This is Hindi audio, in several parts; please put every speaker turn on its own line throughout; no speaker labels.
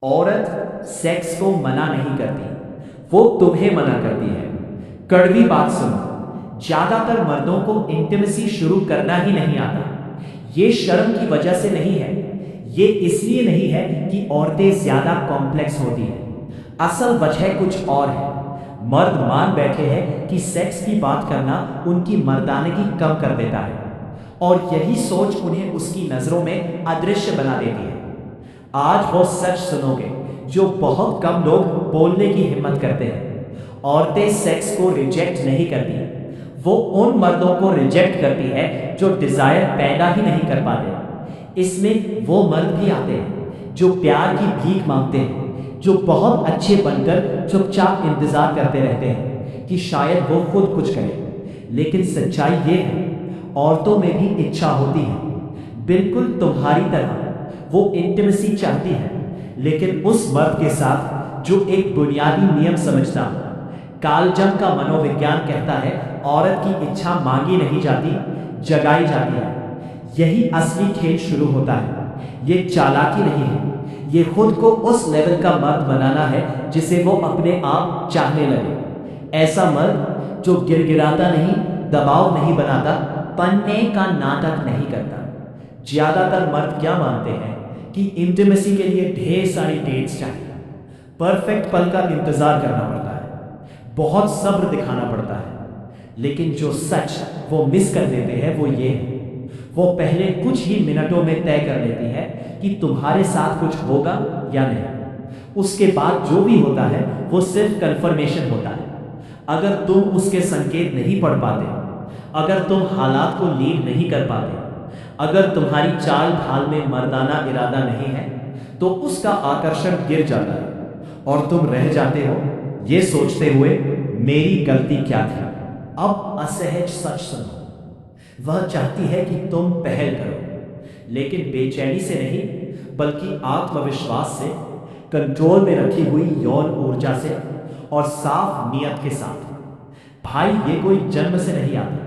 औरत सेक्स को मना नहीं करती, वो तुम्हें मना करती है। कड़वी बात सुनो, ज्यादातर मर्दों को इंटीमेसी शुरू करना ही नहीं आता। ये शर्म की वजह से नहीं है, ये इसलिए नहीं है कि औरतें ज्यादा कॉम्प्लेक्स होती हैं। असल वजह कुछ और है। मर्द मान बैठे हैं कि सेक्स की बात करना उनकी मर्दानगी कम कर देता है, और यही सोच उन्हें उसकी नजरों में अदृश्य बना देती है। आज वो सच सुनोगे जो बहुत कम लोग बोलने की हिम्मत करते हैं। औरतें सेक्स को रिजेक्ट नहीं करती, वो उन मर्दों को रिजेक्ट करती है जो डिजायर पैदा ही नहीं कर पाते। इसमें वो मर्द भी आते हैं जो प्यार की भीख मांगते हैं, जो बहुत अच्छे बनकर चुपचाप इंतजार करते रहते हैं कि शायद वो खुद कुछ करे। लेकिन सच्चाई ये है, औरतों में भी इच्छा होती है, बिल्कुल तुम्हारी तरह। वो इंटीमेसी चाहती है, लेकिन उस मर्द के साथ जो एक बुनियादी नियम समझता हो। कार्ल जंग का मनोविज्ञान कहता है, औरत की इच्छा मांगी नहीं जाती, जगाई जाती है। यही असली खेल शुरू होता है। ये चालाकी नहीं है, ये खुद को उस लेवल का मर्द बनाना है जिसे वो अपने आप चाहने लगे। ऐसा मर्द जो गिड़गिड़ाता नहीं, दबाव नहीं बनाता, बनने का नाटक नहीं करता। ज्यादातर मर्द क्या मानते हैं कि इंटीमेसी के लिए ढेर सारी डेट्स चाहिए, परफेक्ट पल का इंतजार करना पड़ता है, बहुत सब्र दिखाना पड़ता है। लेकिन जो सच वो मिस कर देते हैं वो ये है, वो पहले कुछ ही मिनटों में तय कर लेती है कि तुम्हारे साथ कुछ होगा या नहीं। उसके बाद जो भी होता है वो सिर्फ कंफर्मेशन होता है। अगर तुम उसके संकेत नहीं पढ़ पाते, अगर तुम हालात को लीड नहीं कर पाते, अगर तुम्हारी चाल ढाल में मर्दाना इरादा नहीं है, तो उसका आकर्षण गिर जाता है और तुम रह जाते हो ये सोचते हुए मेरी गलती क्या थी। अब असहज सच सुनो, वह चाहती है कि तुम पहल करो, लेकिन बेचैनी से नहीं बल्कि आत्मविश्वास से, कंट्रोल में रखी हुई यौन ऊर्जा से और साफ नियत के साथ। भाई, ये कोई जन्म से नहीं आता,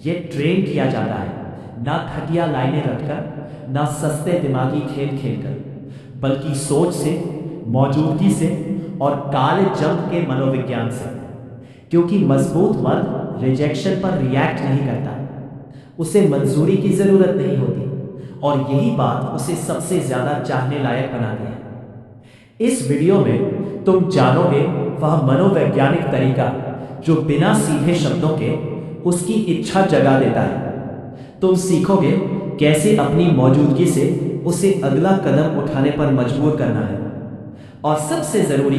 ये ट्रेन किया जाता है। ना घटिया लाइनें रखकर, ना सस्ते दिमागी खेल खेलकर, बल्कि सोच से, मौजूदगी से और काले जंग के मनोविज्ञान से। क्योंकि मजबूत मर्द रिजेक्शन पर रिएक्ट नहीं करता, उसे मंजूरी की जरूरत नहीं होती, और यही बात उसे सबसे ज्यादा चाहने लायक बनाती है। इस वीडियो में तुम जानोगे वह मनोवैज्ञानिक तरीका जो बिना सीधे शब्दों के उसकी इच्छा जगा देता है। तुम सीखोगे कैसे अपनी मौजूदगी से उसे अगला कदम उठाने पर मजबूर करना है, और सबसे जरूरी,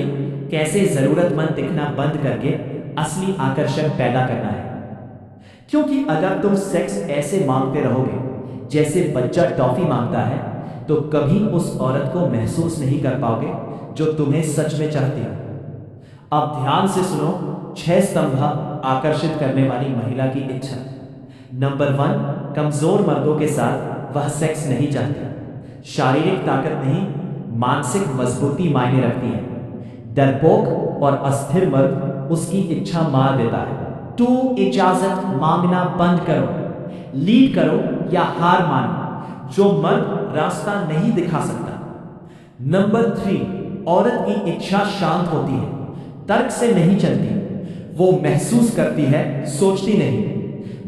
कैसे जरूरतमंद दिखना बंद करके असली आकर्षण पैदा करना है। क्योंकि अगर तुम सेक्स ऐसे मांगते रहोगे जैसे बच्चा टॉफी मांगता है, तो कभी उस औरत को महसूस नहीं कर पाओगे जो तुम्हें सच में चाहती हो। अब ध्यान से सुनो 6 स्तंभ आकर्षित करने वाली महिला की इच्छा। नंबर 1, कमजोर मर्दों के साथ वह सेक्स नहीं चाहती। शारीरिक ताकत नहीं, मानसिक मजबूती मायने रखती है। डरपोक और अस्थिर मर्द उसकी इच्छा मार देता है। तू इजाजत मांगना बंद करो, लीड करो या हार मानो। जो मर्द रास्ता नहीं दिखा सकता। नंबर 3, औरत की इच्छा शांत होती है, तर्क से नहीं चलती, वो महसूस करती है, सोचती नहीं।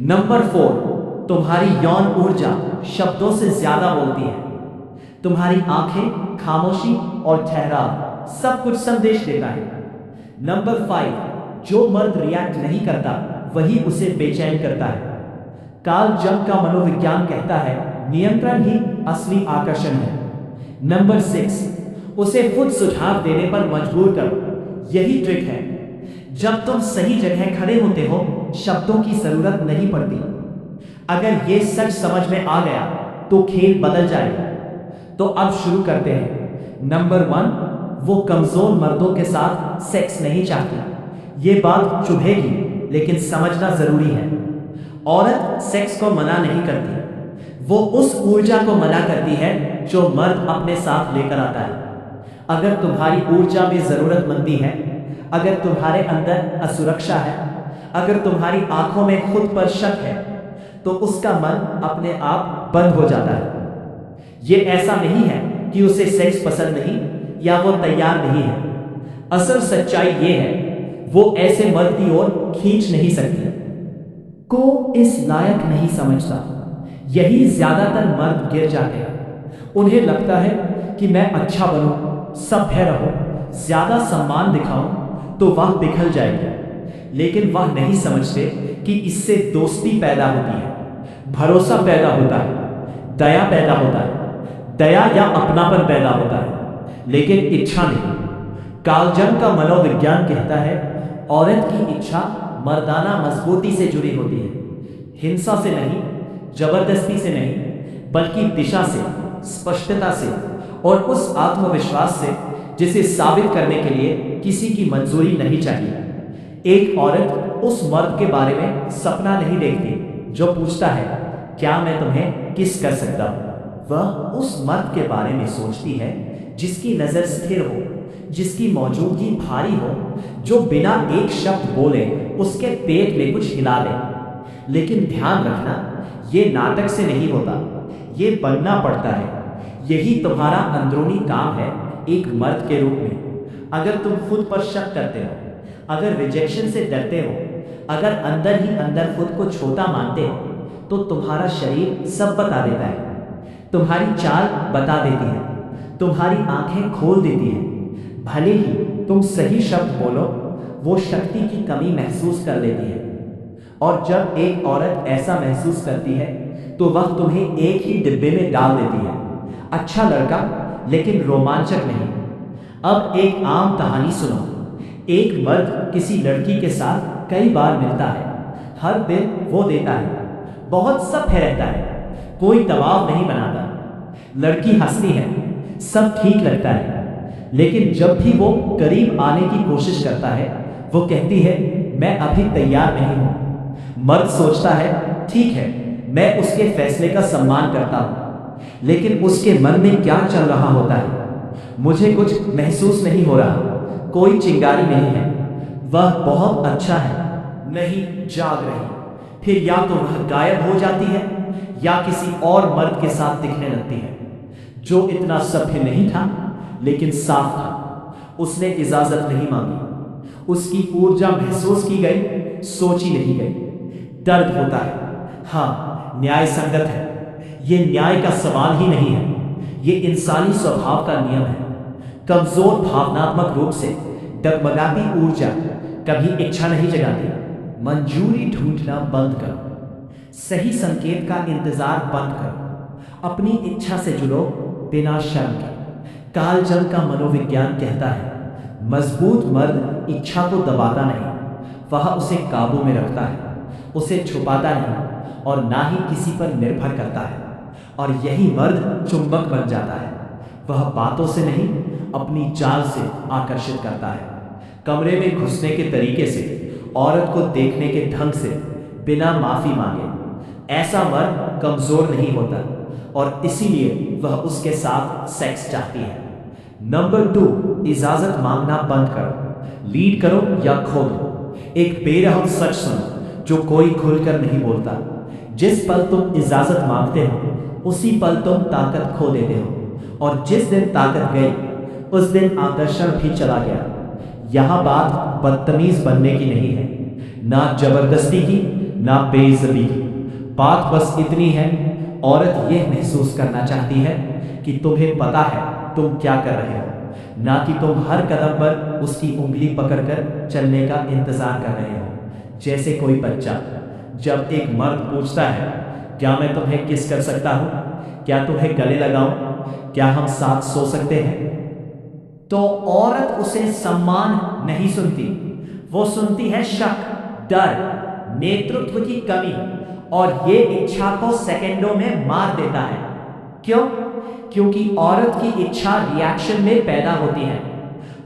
नंबर 4, तुम्हारी यौन ऊर्जा शब्दों से ज्यादा बोलती है। तुम्हारी आंखें, खामोशी और ठहराव सब कुछ संदेश देता है। नंबर 5, जो मर्द रिएक्ट नहीं करता वही उसे बेचैन करता है। कार्ल जंग का मनोविज्ञान कहता है, नियंत्रण ही असली आकर्षण है। नंबर 6, उसे खुद सुझाव देने पर मजबूर करो। यही ट्रिक है। जब तुम सही जगह खड़े होते हो, शब्दों की जरूरत नहीं पड़ती। अगर ये सच समझ में आ गया तो खेल बदल जाएगा। तो अब शुरू करते हैं। नंबर 1, वो कमजोर मर्दों के साथ सेक्स नहीं चाहती। ये बात चुभेगी, लेकिन समझना जरूरी है। औरत सेक्स को मना नहीं करती, वो उस ऊर्जा को मना करती है जो मर्द अपने साथ लेकर आता है। अगर तुम्हारी ऊर्जा में जरूरतमंदी है, अगर तुम्हारे अंदर असुरक्षा है, अगर तुम्हारी आंखों में खुद पर शक है, तो उसका मन अपने आप बंद हो जाता है। ये ऐसा नहीं है कि उसे सेक्स पसंद नहीं, या वो तैयार नहीं है। असल सच्चाई ये है, वो ऐसे मर्द की ओर खींच नहीं सकती, को इस लायक नहीं समझता। यही ज्यादातर मर्द गिर जाते हैं। उन्हें लगता है कि मैं अच्छा बनूं, सभ्य रहूं, ज्यादा सम्मान दिखाऊं तो वह पिघल जाएगी। लेकिन वह नहीं समझते कि इससे दोस्ती पैदा होती है, भरोसा पैदा होता है, दया पैदा होता है, दया या अपनापन पैदा होता है, लेकिन इच्छा नहीं। कार्ल जंग का मनोविज्ञान कहता है, औरत की इच्छा मर्दाना मजबूती से जुड़ी होती है, हिंसा से नहीं, जबरदस्ती से नहीं, बल्कि दिशा से, स्पष्टता से और उस आत्मविश्वास से जिसे साबित करने के लिए किसी की मंजूरी नहीं चाहिए। एक औरत उस मर्द के बारे में सपना नहीं देखती जो पूछता है, क्या मैं तुम्हें किस कर सकता हूं? वह उस मर्द के बारे में सोचती है जिसकी नजर स्थिर हो, जिसकी मौजूदगी भारी हो, जो बिना एक शब्द बोले उसके पेट में कुछ हिला दे। लेकिन ध्यान रखना, ये नाटक से नहीं होता, ये बनना पड़ता है। यही तुम्हारा अंदरूनी काम है एक मर्द के रूप में। अगर तुम खुद पर शक करते हो, अगर रिजेक्शन से डरते हो, अगर अंदर ही अंदर खुद को छोटा मानते हो, तो तुम्हारा शरीर सब बता देता है, तुम्हारी चाल बता देती है, तुम्हारी आंखें खोल देती है। भले ही तुम सही शब्द बोलो, वो शक्ति की कमी महसूस कर लेती है। और जब एक औरत ऐसा महसूस करती है तो वह तुम्हें एक ही डिब्बे में डाल देती है, अच्छा लड़का लेकिन रोमांचक नहीं। अब एक आम कहानी सुनो। एक मर्द किसी लड़की के साथ कई बार मिलता है, हर दिन वो देता है, बहुत सभ्य रहता है, कोई दबाव नहीं बनाता। लड़की हंसती है, सब ठीक लगता है। लेकिन जब भी वो करीब आने की कोशिश करता है, वो कहती है, मैं अभी तैयार नहीं हूं। मर्द सोचता है, ठीक है, मैं उसके फैसले का सम्मान करता हूं, लेकिन उसके मन में क्या चल रहा होता है? मुझे कुछ महसूस नहीं हो रहा, कोई चिंगारी नहीं है, वह बहुत अच्छा है, नहीं जाग रही। फिर या तो वह गायब हो जाती है या किसी और मर्द के साथ दिखने लगती है जो इतना सभ्य नहीं था लेकिन साफ था। उसने इजाजत नहीं मांगी, उसकी ऊर्जा महसूस की गई, सोची नहीं गई। दर्द होता है, हाँ, न्याय संगत है। ये न्याय का सवाल ही नहीं है, ये इंसानी स्वभाव का नियम है। कमजोर भावनात्मक रूप से डगमगाती ऊर्जा कभी इच्छा नहीं जगाती। मंजूरी ढूंढना बंद करो, सही संकेत का इंतजार बंद करो, अपनी इच्छा से जुड़ो बिना शर्म के। कार्ल जंग का मनोविज्ञान कहता है, मजबूत मर्द इच्छा को दबाता नहीं, वह उसे काबू में रखता है, उसे छुपाता नहीं और ना ही किसी पर निर्भर करता है। और यही मर्द चुंबक बन जाता है। वह बातों से नहीं, अपनी चाल से आकर्षित करता है, कमरे में घुसने के तरीके से, औरत को देखने के ढंग से, बिना माफी मांगे। ऐसा मर्द कमजोर नहीं होता और इसीलिए वह उसके साथ सेक्स चाहती है। नंबर 2, इजाजत मांगना बंद करो। लीड करो या खो दो। एक बेरहम सच सुनो जो कोई खुलकर नहीं बोलता। जिस पल तुम इजाजत मांगते हो, उसी पल तुम ताकत खो देते हो, और जिस दिन ताकत गई, उस दिन आकर्षण भी चला गया। यहां बात बदतमीज बनने की नहीं है, ना जबरदस्ती की, ना बेइज्जती की। बात बस इतनी है, औरत यह महसूस करना चाहती है कि तुम्हें पता है तुम क्या कर रहे हो, ना कि तुम हर कदम पर उसकी उंगली पकड़कर चलने का इंतजार कर रहे हो। जैसे कोई बच्चा जब एक मर्द पूछता है, क्या मैं तुम्हें किस कर सकता हूं, क्या तुम्हें गले लगाऊं, क्या हम साथ सो सकते हैं, तो औरत उसे सम्मान नहीं सुनती, वो सुनती है शक, डर, नेतृत्व की कमी, और ये इच्छा को सेकंडों में मार देता है। क्यों? क्योंकि औरत की इच्छा रिएक्शन में पैदा होती है।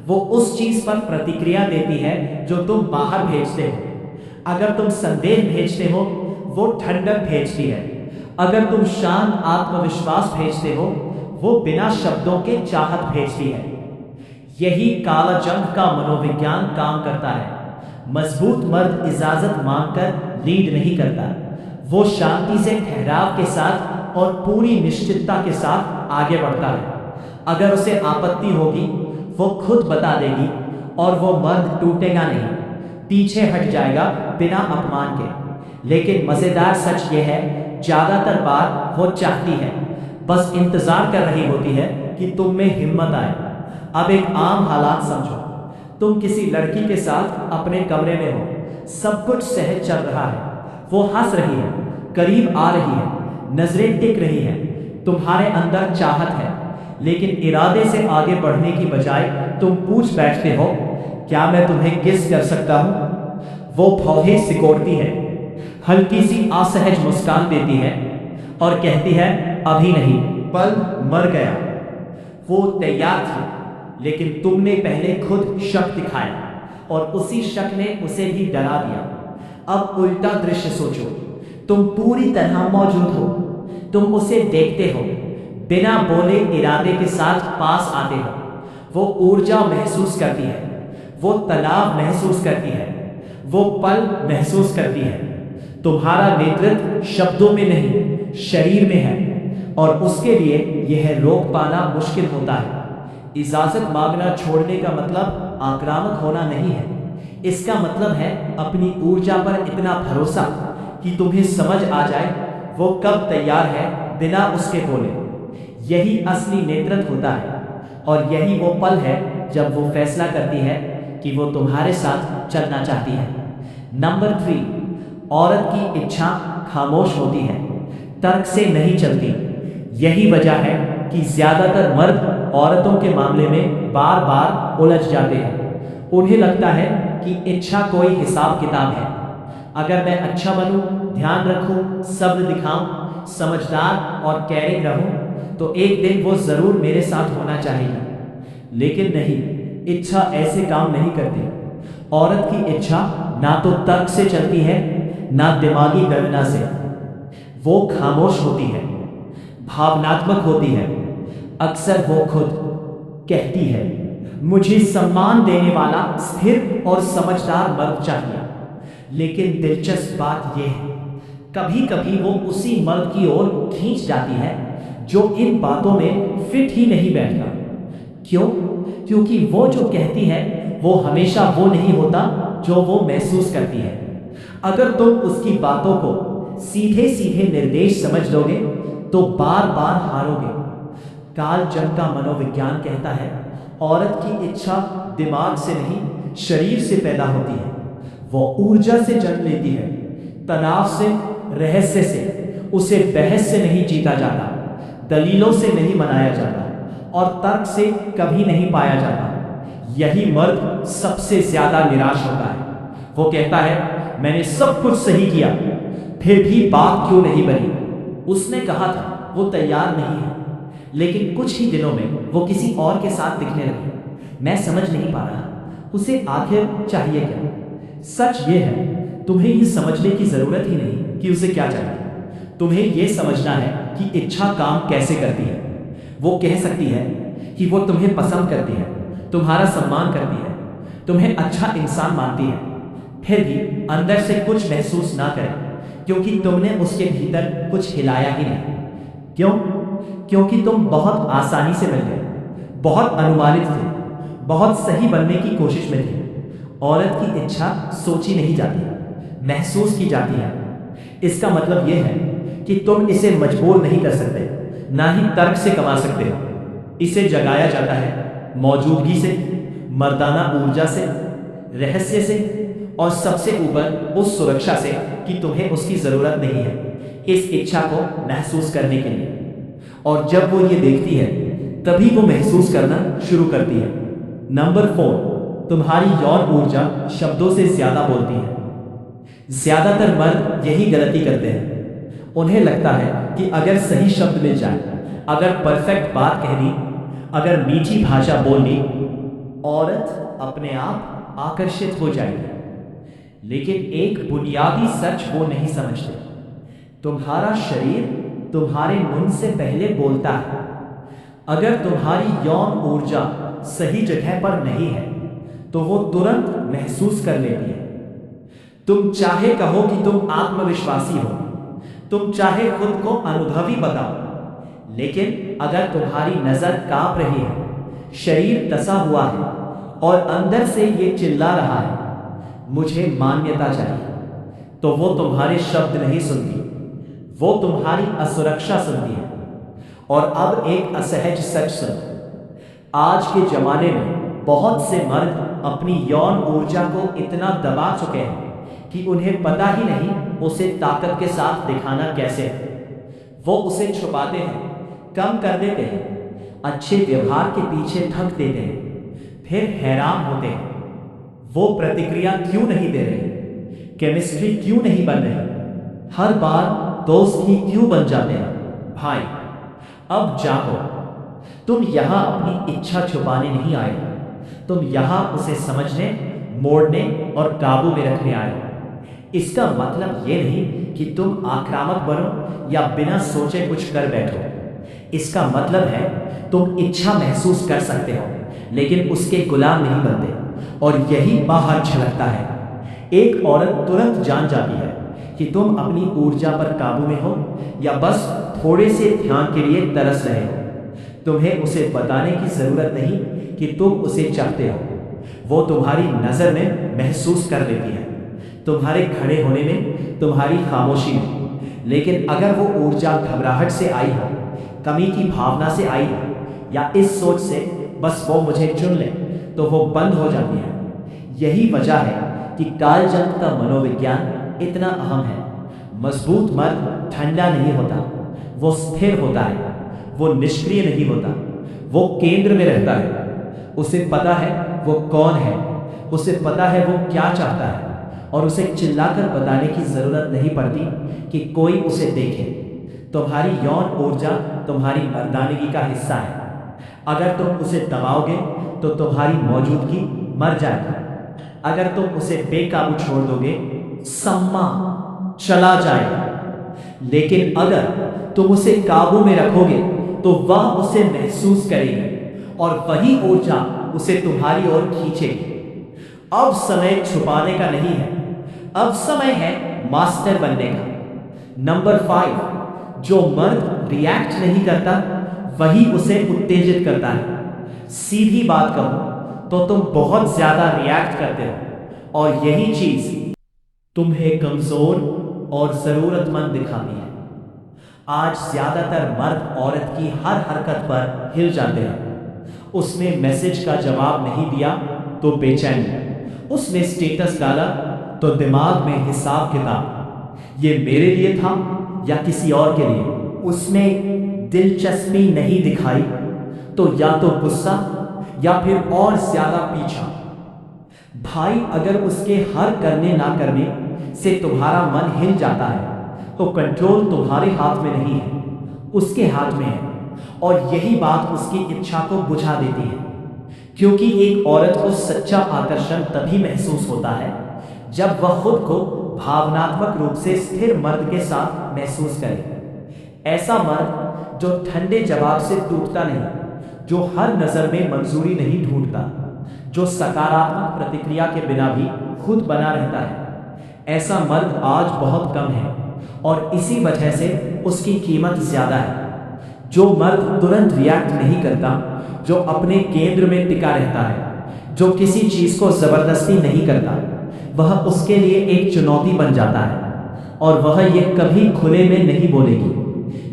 वो उस चीज पर प्रतिक्रिया देती है जो तुम बाहर भेजते हो। अगर तुम संदेह भेजते हो, वो ठंडक भेजती है। अगर तुम शांत आत्मविश्वास भेजते हो, वो बिना शब्दों के चाहत भेजती है। यही काला जंग का मनोविज्ञान काम करता है। मजबूत मर्द इजाजत मांगकर लीड नहीं करता, वो शांति से, ठहराव के साथ और पूरी निश्चितता के साथ आगे बढ़ता है। अगर उसे आपत्ति होगी वो खुद बता देगी और वो मर्द टूटेगा नहीं, पीछे हट जाएगा बिना अपमान के। लेकिन मजेदार सच ये है, ज्यादातर बार वो चाहती है, बस इंतजार कर रही होती है कि तुम में हिम्मत आए। अब एक आम हालात समझो, तुम किसी लड़की के साथ अपने कमरे में हो, सब कुछ सहज चल रहा है, वो हंस रही है, करीब आ रही है, नजरें टिक रही हैं, तुम्हारे अंदर चाहत है, लेकिन इरादे से आगे बढ़ने की बजाय तुम पूछ बैठते हो, क्या मैं तुम्हें किस कर सकता हूं? वो भौहें सिकोड़ती है, हल्की सी असहज मुस्कान देती है और कहती है, अभी नहीं, पल मर गया। वो तैयार थी, लेकिन तुमने पहले खुद शक दिखाया और उसी शक ने उसे भी डरा दिया। अब उल्टा दृश्य सोचो, तुम पूरी तरह मौजूद हो, तुम उसे देखते हो, बिना बोले इरादे के साथ पास आते हो। वो ऊर्जा महसूस करती है, वो तनाव महसूस करती है, वो पल महसूस करती है। तुम्हारा नेतृत्व शब्दों में नहीं, शरीर में है, और उसके लिए यह रोक पाना मुश्किल होता है। इजाजत मांगना छोड़ने का मतलब आक्रामक होना नहीं है, इसका मतलब है अपनी ऊर्जा पर इतना भरोसा कि तुम्हें समझ आ जाए वो कब तैयार है बिना उसके बोले। यही असली नेतृत्व होता है, और यही वो पल है जब वो फैसला करती है कि वो तुम्हारे साथ चलना चाहती है। नंबर 3, औरत की इच्छा खामोश होती है, तर्क से नहीं चलती। यही वजह है कि ज्यादातर मर्द औरतों के मामले में बार बार उलझ जाते हैं। उन्हें लगता है कि इच्छा कोई हिसाब किताब है, अगर मैं अच्छा बनूं, ध्यान रखूं, सब्र दिखाऊं, समझदार और कैरिंग रहूं, तो एक दिन वो जरूर मेरे साथ होना चाहेगी। लेकिन नहीं, इच्छा ऐसे काम नहीं करती। औरत की इच्छा ना तो तर्क से चलती है, ना दिमागी गणना से। वो खामोश होती है, भावनात्मक होती है। अक्सर वो खुद कहती है, मुझे सम्मान देने वाला स्थिर और समझदार मर्द चाहिए। लेकिन दिलचस्प बात यह है, कभी कभी वो उसी मर्द की ओर खींच जाती है जो इन बातों में फिट ही नहीं बैठता। क्यों? क्योंकि वो जो कहती है वो हमेशा वो नहीं होता जो वो महसूस करती है। अगर तुम उसकी बातों को सीधे सीधे निर्देश समझ लोगे तो बार बार हारोगे। कार्ल जंग का मनोविज्ञान कहता है, औरत की इच्छा दिमाग से नहीं, शरीर से पैदा होती है। वो ऊर्जा से जन्म लेती है, तनाव से, रहस्य से। उसे बहस से नहीं जीता जाता, दलीलों से नहीं मनाया जाता, और तर्क से कभी नहीं पाया जाता। यही मर्द सबसे ज्यादा निराश होता है। वो कहता है, मैंने सब कुछ सही किया, फिर भी बात क्यों नहीं बनी? उसने कहा था वो तैयार नहीं है, लेकिन कुछ ही दिनों में वो किसी और के साथ दिखने लगी। मैं समझ नहीं पा रहा, उसे आखिर चाहिए क्या? सच ये है, तुम्हें ये समझने की जरूरत ही नहीं कि उसे क्या चाहिए। तुम्हें ये समझना है कि इच्छा काम कैसे करती है। वो कह सकती है कि वो तुम्हें पसंद करती है, तुम्हारा सम्मान करती है, तुम्हें अच्छा इंसान मानती है, फिर भी अंदर से कुछ महसूस ना करे, क्योंकि तुमने उसके भीतर कुछ हिलाया ही नहीं। क्यों? क्योंकि तुम बहुत आसानी से मिल गए, बहुत अनुमानित थे, बहुत सही बनने की कोशिश में थे। औरत की इच्छा सोची नहीं जाती, महसूस की जाती है। इसका मतलब यह है कि तुम इसे मजबूर नहीं कर सकते, ना ही तर्क से कमा सकते हो। इसे जगाया जाता है मौजूदगी से, मर्दाना ऊर्जा से, रहस्य से, और सबसे ऊपर उस सुरक्षा से कि तुम्हें उसकी जरूरत नहीं है इस इच्छा को महसूस करने के लिए। और जब वो ये देखती है तभी वो महसूस करना शुरू करती है। नंबर 4, तुम्हारी यौन ऊर्जा शब्दों से ज्यादा बोलती है। ज्यादातर मर्द यही गलती करते हैं। उन्हें लगता है कि अगर सही शब्द मिल जाए, अगर परफेक्ट बात कह दी, अगर मीठी भाषा बोल ली, औरत अपने आप आकर्षित हो जाएगी। लेकिन एक बुनियादी सच वो नहीं समझते, तुम्हारा शरीर तुम्हारे मुंह से पहले बोलता है। अगर तुम्हारी यौन ऊर्जा सही जगह पर नहीं है तो वो तुरंत महसूस कर लेती है। तुम चाहे कहो कि तुम आत्मविश्वासी हो, तुम चाहे खुद को अनुभवी बताओ, लेकिन अगर तुम्हारी नजर कांप रही है, शरीर तसा हुआ है और अंदर से ये चिल्ला रहा है, मुझे मान्यता चाहिए, तो वो तुम्हारे शब्द नहीं सुनती, वो तुम्हारी असुरक्षा सुनती है। और अब एक असहज सच सुनो, आज के जमाने में बहुत से मर्द अपनी यौन ऊर्जा को इतना दबा चुके हैं कि उन्हें पता ही नहीं उसे ताकत के साथ दिखाना कैसे है। वो उसे छुपाते हैं, कम कर देते हैं, अच्छे व्यवहार के पीछे ढक देते हैं, फिर हैरान होते हैं वो प्रतिक्रिया क्यों नहीं दे रही, केमिस्ट्री क्यों नहीं बन रही, हर बार दोस्त ही क्यों बन जाते हैं। भाई, अब जागो, तुम यहां अपनी इच्छा छुपाने नहीं आए, तुम यहां उसे समझने, मोड़ने और काबू में रखने आए हो। इसका मतलब ये नहीं कि तुम आक्रामक बनो या बिना सोचे कुछ कर बैठो। इसका मतलब है तुम इच्छा महसूस कर सकते हो लेकिन उसके गुलाम नहीं बनते, और यही बाहर झलकता है। एक औरत तुरंत जान जाती है कि तुम अपनी ऊर्जा पर काबू में हो या बस थोड़े से ध्यान के लिए तरस रहे हो। तुम्हें उसे बताने की जरूरत नहीं कि तुम उसे चाहते हो, वो तुम्हारी नजर में महसूस कर लेती है, तुम्हारे खड़े होने में, तुम्हारी खामोशी में। लेकिन अगर वो ऊर्जा घबराहट से आई हो, कमी की भावना से आई हो, या इस सोच से बस वो मुझे चुन ले, तो वो बंद हो जाती है। यही वजह है कि कालजंत का मनोविज्ञान इतना अहम है। मजबूत मर्द ठंडा नहीं होता, वो स्थिर होता है, वो निष्क्रिय नहीं होता, वो केंद्र में रहता है। उसे पता है वो कौन है, उसे पता है वो क्या चाहता है, और उसे चिल्लाकर बताने की जरूरत नहीं पड़ती कि कोई उसे देखे। तुम्हारी यौन ऊर्जा तुम्हारी मर्दानगी का हिस्सा है। अगर तुम उसे दबाओगे तो तुम्हारी मौजूदगी मर जाएगी। अगर तुम उसे बेकाबू छोड़ दोगे, सम्मा चला जाएगा। लेकिन अगर तुम उसे काबू में रखोगे तो वह उसे महसूस करेगी और वही ऊर्जा उसे तुम्हारी ओर खींचेगी। अब समय छुपाने का नहीं है, अब समय है मास्टर बनने का। नंबर 5, जो मर्द रिएक्ट नहीं करता वही उसे उत्तेजित करता है। सीधी बात कहूं तो तुम बहुत ज्यादा रिएक्ट करते हो, और यही चीज तुम्हें कमजोर और जरूरतमंद दिखाती है। आज ज्यादातर मर्द औरत की हर हरकत पर हिल जाते हैं। उसने मैसेज का जवाब नहीं दिया तो बेचैनी, उसने स्टेटस डाला तो दिमाग में हिसाब किताब, ये मेरे लिए था या किसी और के लिए। उसने दिलचस्पी नहीं दिखाई तो या तो गुस्सा या फिर और ज्यादा पीछा। भाई, अगर उसके हर करने ना करने से तुम्हारा मन हिल जाता है तो कंट्रोल तुम्हारे हाथ में नहीं है, उसके हाथ में है। और यही बात उसकी इच्छा को बुझा देती है, क्योंकि एक औरत को सच्चा आकर्षण तभी महसूस होता है जब वह खुद को भावनात्मक रूप से स्थिर मर्द के साथ महसूस करे। ऐसा मर्द जो ठंडे जवाब से टूटता नहीं, जो हर नजर में मंजूरी नहीं ढूंढता, जो सकारात्मक प्रतिक्रिया के बिना भी खुद बना रहता है। ऐसा मर्द आज बहुत कम है और इसी वजह से उसकी कीमत ज्यादा है। जो मर्द तुरंत रिएक्ट नहीं करता, जो अपने केंद्र में टिका रहता है, जो किसी चीज को जबरदस्ती नहीं करता, वह उसके लिए एक चुनौती बन जाता है। और वह ये कभी खुले में नहीं बोलेगी,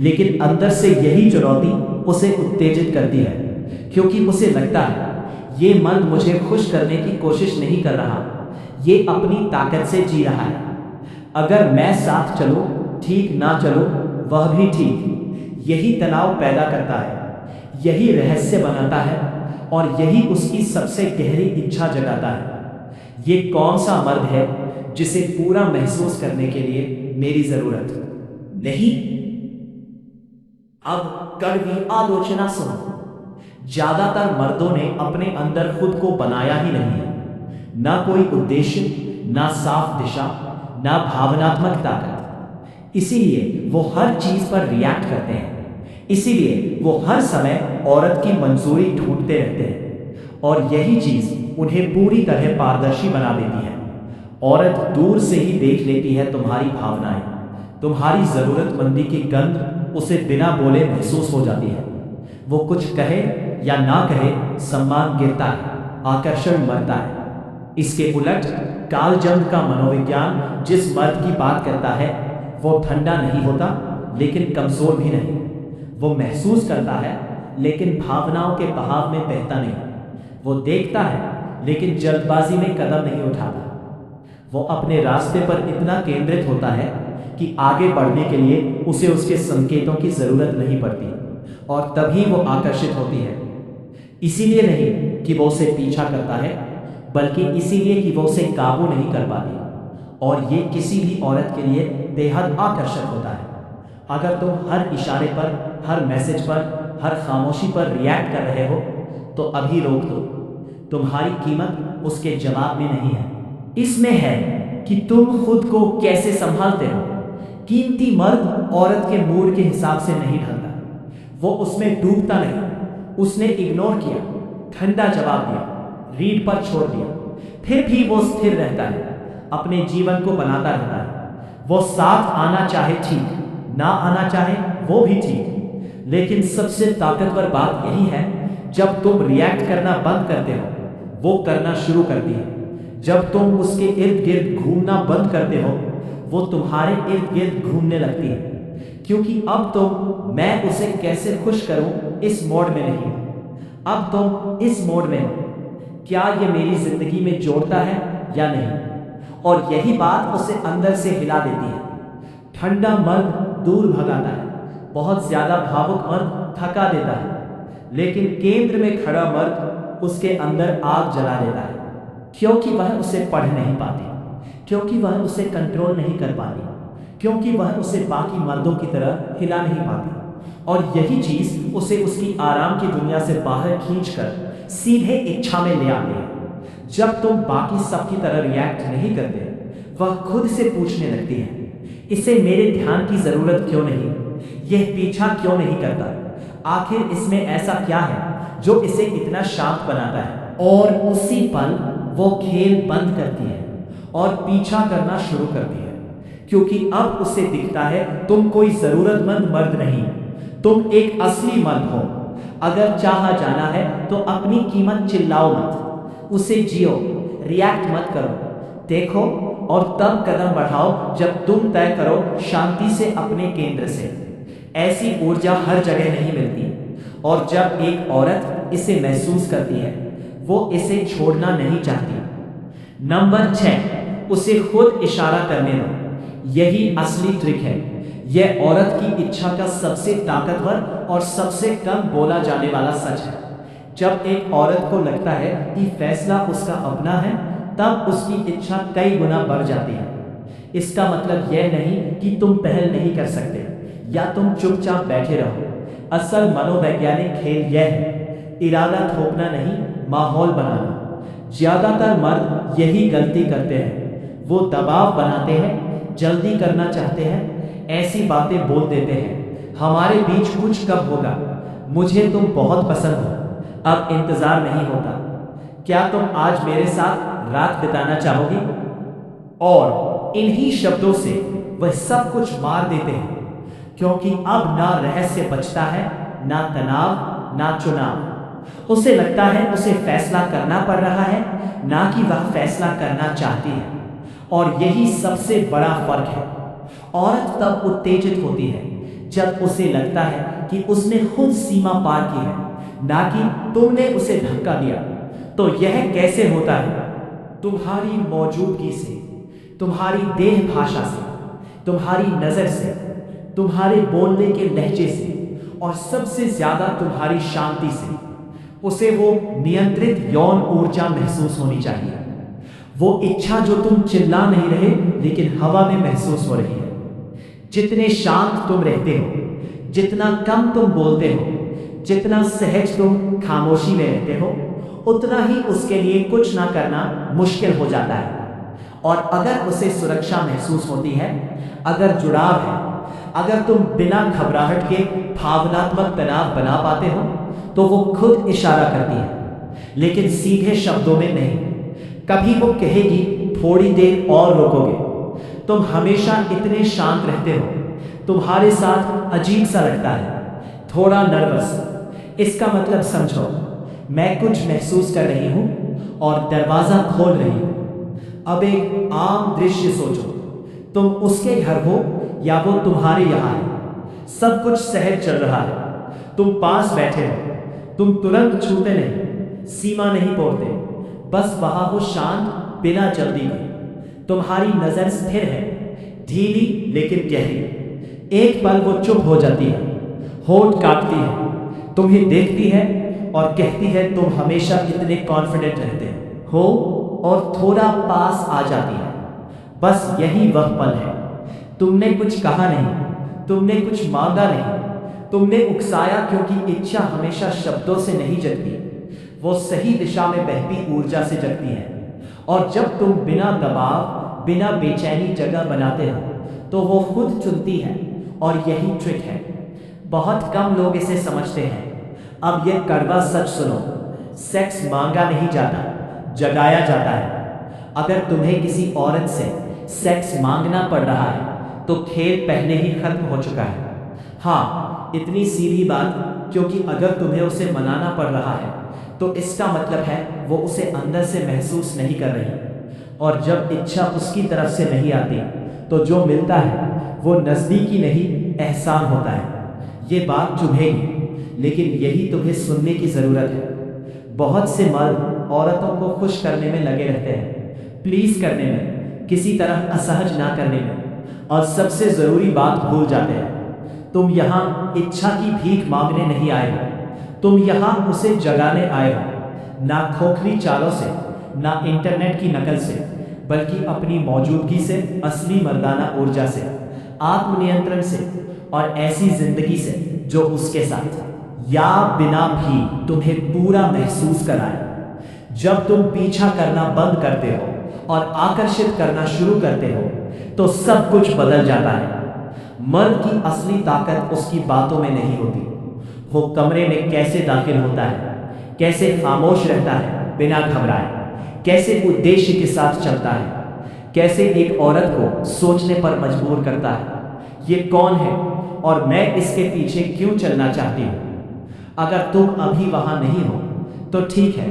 लेकिन अंदर से यही चुनौती उसे उत्तेजित करती है, क्योंकि उसे लगता है ये मर्द मुझे खुश करने की कोशिश नहीं कर रहा, ये अपनी ताकत से जी रहा है। अगर मैं साथ चलूं, ठीक ना चलूं, वह भी ठीक। यही तनाव पैदा करता है, यही रहस्य बनाता है, और यही उसकी सबसे गहरी इच्छा जगाता है। ये कौन सा मर्द है जिसे पूरा महसूस करने के लिए मेरी जरूरत नहीं? अब कड़वी आलोचना सुनो। ज्यादातर मर्दों ने अपने अंदर खुद को बनाया ही नहीं है। ना कोई उद्देश्य, ना साफ दिशा, ना भावनात्मक ताकत। इसीलिए वो हर चीज पर रिएक्ट करते हैं, इसीलिए वो हर समय औरत की मंजूरी ढूंढते रहते हैं, और यही चीज उन्हें पूरी तरह पारदर्शी बना देती है। औरत दूर से ही देख लेती है तुम्हारी भावनाएं, तुम्हारी जरूरतमंदी की गंध उसे बिना बोले महसूस हो जाती है। वो कुछ कहे या ना कहे, सम्मान गिरता है, आकर्षण मरता है। इसके उलट कार्ल जंग का मनोविज्ञान जिस मर्द की बात करता है वो ठंडा नहीं होता लेकिन कमजोर भी नहीं। वो महसूस करता है लेकिन भावनाओं के बहाव में बहता नहीं। वो देखता है लेकिन जल्दबाजी में कदम नहीं उठाता। वो अपने रास्ते पर इतना केंद्रित होता है कि आगे बढ़ने के लिए उसे उसके संकेतों की जरूरत नहीं पड़ती और तभी वो आकर्षित होती है। इसीलिए नहीं कि वो उसे पीछा करता है, बल्कि इसीलिए कि वो उसे काबू नहीं कर पाती। और ये किसी भी औरत के लिए बेहद आकर्षक होता है। अगर तुम हर इशारे पर, हर मैसेज पर, हर खामोशी पर रिएक्ट कर रहे हो तो अभी रोक दो। तुम्हारी कीमत उसके जवाब में नहीं है, इसमें है कि तुम खुद को कैसे संभालते हो। कीमती मर्द औरत के मूड के हिसाब से नहीं ढलता। वो उसमें डूबता नहीं। उसने इग्नोर किया, ठंडा जवाब दिया, रीड पर छोड़ दिया, फिर भी वो स्थिर रहता है, अपने जीवन को बनाता रहता है। वो साथ आना चाहे ठीक, ना आना चाहे वो भी ठीक। लेकिन सबसे ताकतवर बात यही है, जब तुम रिएक्ट करना बंद करते हो वो करना शुरू करती है। जब तुम उसके इर्द गिर्द घूमना बंद करते हो वो तुम्हारे इर्द गिर्द घूमने लगती है। क्योंकि अब तुम मैं उसे कैसे खुश करूं इस मोड में नहीं, अब तुम इस मोड में हो, क्या ये मेरी जिंदगी में जोड़ता है या नहीं। और यही बात उसे अंदर से हिला देती है। ठंडा मर्द दूर भगाता है, बहुत ज्यादा भावुक मर्द थका देता है, लेकिन केंद्र में खड़ा मर्द उसके अंदर आग जला देता है। क्योंकि वह उसे पढ़ नहीं पाती, क्योंकि वह उसे कंट्रोल नहीं कर पाती, क्योंकि वह उसे बाकी मर्दों की तरह हिला नहीं पाती। और यही चीज उसे उसकी आराम की दुनिया से बाहर खींचकर सीधे इच्छा में ले आती है। जब तुम बाकी सबकी तरह रिएक्ट नहीं करते, वह खुद से पूछने लगती है, इसे मेरे ध्यान की जरूरत क्यों नहीं, यह पीछा क्यों नहीं करता, आखिर इसमें ऐसा क्या है जो इसे इतना शांत बनाता है। और उसी पल वो खेल बंद करती है और पीछा करना शुरू करती है। क्योंकि अब उसे दिखता है तुम कोई जरूरतमंद मर्द नहीं, तुम एक असली मर्द हो। अगर चाहा जाना है तो अपनी कीमत चिल्लाओ मत, उसे जियो, रिएक्ट मत करो, देखो और तब कदम बढ़ाओ जब तुम तय करो शांति से अपने केंद्र से। ऐसी ऊर्जा हर जगह नहीं मिलती और जब एक औरत इसे महसूस करती है वो इसे छोड़ना नहीं चाहती। नंबर 6, उसे खुद इशारा करने दो। यही असली ट्रिक है। यह औरत की इच्छा का सबसे ताकतवर और सबसे कम बोला जाने वाला सच है। जब एक औरत को लगता है कि फैसला उसका अपना है, तब उसकी इच्छा कई गुना बढ़ जाती है। इसका मतलब यह नहीं कि तुम पहल नहीं कर सकते या तुम चुपचाप बैठे रहो। असल मनोवैज्ञानिक खेल यह है, इरादा थोपना नहीं, माहौल बनाना। ज्यादातर मर्द यही गलती करते हैं। वो दबाव बनाते हैं, जल्दी करना चाहते हैं, ऐसी बातें बोल देते हैं, हमारे बीच कुछ कब होगा, मुझे तुम बहुत पसंद हो, अब इंतजार नहीं होता, क्या तुम आज मेरे साथ रात बिताना चाहोगी। और इन्हीं शब्दों से वह सब कुछ मार देते हैं, क्योंकि अब ना रहस्य बचता है, ना तनाव, ना चुनाव। उसे लगता है उसे फैसला करना पड़ रहा है, ना कि वह फैसला करना चाहती है। और यही सबसे बड़ा फर्क है। औरत तब उत्तेजित होती है जब उसे लगता है कि उसने खुद सीमा पार की है, ना कि तुमने उसे धक्का दिया। तो यह कैसे होता है? तुम्हारी मौजूदगी से, तुम्हारी देह भाषा से, तुम्हारी नजर से, तुम्हारे बोलने के लहजे से और सबसे ज्यादा तुम्हारी शांति से। उसे वो नियंत्रित यौन ऊर्जा महसूस होनी चाहिए, वो इच्छा जो तुम चिल्ला नहीं रहे लेकिन हवा में महसूस हो रही है। जितने शांत तुम रहते हो, जितना कम तुम बोलते हो, जितना सहज तुम खामोशी में रहते हो, उतना ही उसके लिए कुछ ना करना मुश्किल हो जाता है। और अगर उसे सुरक्षा महसूस होती है, अगर जुड़ाव है, अगर तुम बिना घबराहट के भावनात्मक तनाव बना पाते हो, तो वो खुद इशारा करती है, लेकिन सीधे शब्दों में नहीं। कभी वो कहेगी थोड़ी देर और रोकोगे, तुम हमेशा इतने शांत रहते हो, तुम्हारे साथ अजीब सा लगता है, थोड़ा नर्वस। इसका मतलब समझो, मैं कुछ महसूस कर रही हूं और दरवाजा खोल रही हूं। अब एक आम दृश्य सोचो, तुम उसके घर हो या वो तुम्हारे यहां है। सब कुछ सहज चल रहा है, तुम पास बैठे हो, तुम तुरंत छूते नहीं, सीमा नहीं तोड़ते, बस वहां हो शांत, बिना जल्दी के। तुम्हारी नजर स्थिर है, धीमी लेकिन गहरी। एक पल वो चुप हो जाती है, होठ काटती है, तुम्हें देखती है और कहती है तुम हमेशा इतने कॉन्फिडेंट रहते हो, और थोड़ा पास आ जाती है। बस यही वह पल है। तुमने कुछ कहा नहीं, तुमने कुछ मांगा नहीं, तुमने उकसाया, क्योंकि इच्छा हमेशा शब्दों से नहीं जगती, वो सही दिशा में बहती ऊर्जा से जगती है। और जब तुम बिना दबाव, बिना बेचैनी जगह बनाते हो, तो वो खुद चुनती है। और यही ट्रिक है, बहुत कम लोग इसे समझते हैं। अब ये कड़वा सच सुनो, सेक्स मांगा नहीं जाता, जगाया जाता है। अगर तुम्हें किसी औरत से सेक्स मांगना पड़ रहा है, तो खेल पहले ही खत्म हो चुका है। हाँ, इतनी सीधी बात, क्योंकि अगर तुम्हें उसे मनाना पड़ रहा है, तो इसका मतलब है वो उसे अंदर से महसूस नहीं कर रही। और जब इच्छा उसकी तरफ से नहीं आती, तो जो मिलता है वो नज़दीकी नहीं, एहसान होता है। ये बात चुभेगी, लेकिन यही तुम्हें सुनने की ज़रूरत है। बहुत से मर्द औरतों को खुश करने में लगे रहते हैं, प्लीज करने में, किसी तरह असहज ना करने में, और सबसे ज़रूरी बात भूल जाते हैं। तुम यहाँ इच्छा की भीख मांगने नहीं आए हो, तुम यहाँ उसे जगाने आए हो। ना खोखली चालों से, ना इंटरनेट की नकल से, बल्कि अपनी मौजूदगी से, असली मर्दाना ऊर्जा से, आत्मनियंत्रण से, और ऐसी जिंदगी से जो उसके साथ या बिना भी तुम्हें पूरा महसूस कराए। जब तुम पीछा करना बंद करते हो और आकर्षित करना शुरू करते हो, तो सब कुछ बदल जाता है। मर्द की असली ताकत उसकी बातों में नहीं होती, वो कमरे में कैसे दाखिल होता है, कैसे खामोश रहता है बिना घबराए, कैसे उद्देश्य के साथ चलता है, कैसे एक औरत को सोचने पर मजबूर करता है, ये कौन है और मैं इसके पीछे क्यों चलना चाहती हूँ। अगर तुम अभी वहां नहीं हो, तो ठीक है,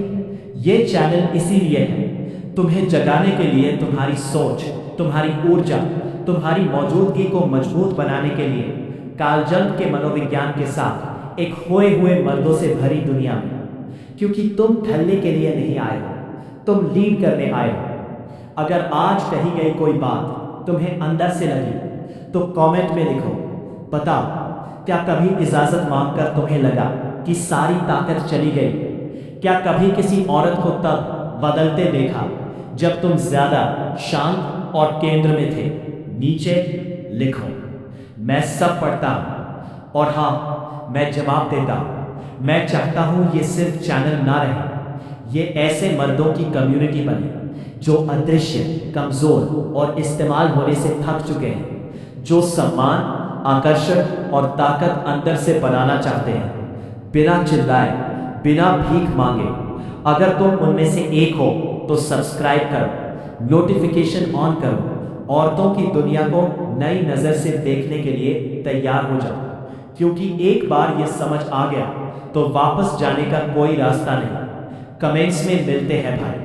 ये चैनल इसीलिए है, तुम्हें जगाने के लिए, तुम्हारी सोच, तुम्हारी ऊर्जा, तुम्हारी मौजूदगी को मजबूत बनाने के लिए, कार्ल जंग के मनोविज्ञान के साथ एक खोए हुए मर्दों से भरी दुनिया में। क्योंकि तुम ठल्ले के लिए नहीं आए हो, तुम लीड करने आए हो। अगर आज कही गई कोई बात तुम्हें अंदर से लगी, तो कमेंट में लिखो, बताओ, क्या कभी इजाजत मांगकर तुम्हें लगा कि सारी ताकत चली गई? क्या कभी किसी औरत को तब बदलते देखा जब तुम ज्यादा शांत और केंद्र में थे? नीचे लिखो। मैं सब पढ़ता हूं और हाँ, मैं जवाब देता हूं। मैं चाहता हूं ये सिर्फ चैनल ना रहे, ये ऐसे मर्दों की कम्युनिटी बने जो अदृश्य, कमजोर और इस्तेमाल होने से थक चुके हैं, जो सम्मान, आकर्षण और ताकत अंदर से बनाना चाहते हैं, बिना चिल्लाए, बिना भीख मांगे। अगर तुम उनमें से एक हो, तो सब्सक्राइब करो, नोटिफिकेशन ऑन करो, औरतों की दुनिया को नई नजर से देखने के लिए तैयार हो जाओ। क्योंकि एक बार ये समझ आ गया, तो वापस जाने का कोई रास्ता नहीं। कमेंट्स में मिलते हैं भाई।